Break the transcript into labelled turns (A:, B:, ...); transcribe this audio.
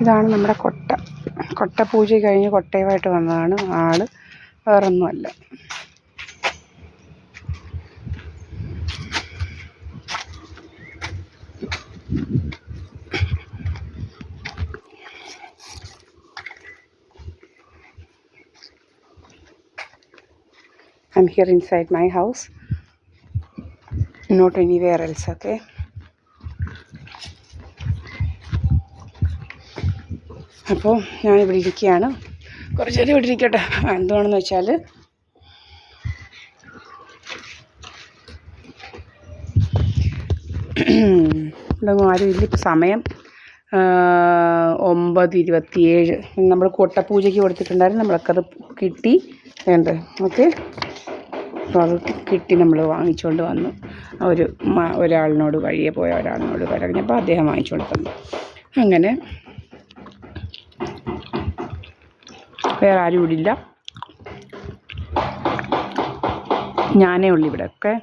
A: ഇതാണ് നമ്മുടെ കൊട്ട പൂജ കഴിഞ്ഞ് കൊട്ടയുമായിട്ട് വന്നതാണ് ആള്, വേറൊന്നുമല്ല. I'm here inside my house, not anywhere else, okay? അപ്പോൾ ഞാനിവിടെ ഇരിക്കുകയാണ്, കുറച്ച് നേരം ഇവിടെ ഇരിക്കട്ടെ. എന്താണെന്ന് വെച്ചാൽ ഇവിടെ ആരും ഇല്ല. ഇപ്പോൾ സമയം 9:27. നമ്മൾ കൊട്ടപ്പൂജയ്ക്ക് കൊടുത്തിട്ടുണ്ടായിരുന്നു, നമ്മളൊക്കെ അത് കിട്ടി വേണ്ട, ഓക്കെ. അപ്പോൾ അത് കിട്ടി, നമ്മൾ വാങ്ങിച്ചുകൊണ്ട് വന്നു. ഒരാളിനോട് വഴിയെ പോയ ഒരാളിനോട് പറഞ്ഞപ്പോൾ അദ്ദേഹം വാങ്ങിച്ചുകൊണ്ട് തന്നു. അങ്ങനെ വേറെ ആരും ഇവിടെ ഇല്ല, ഞാനേ ഉള്ളൂ ഇവിടെ, ഒക്കെ.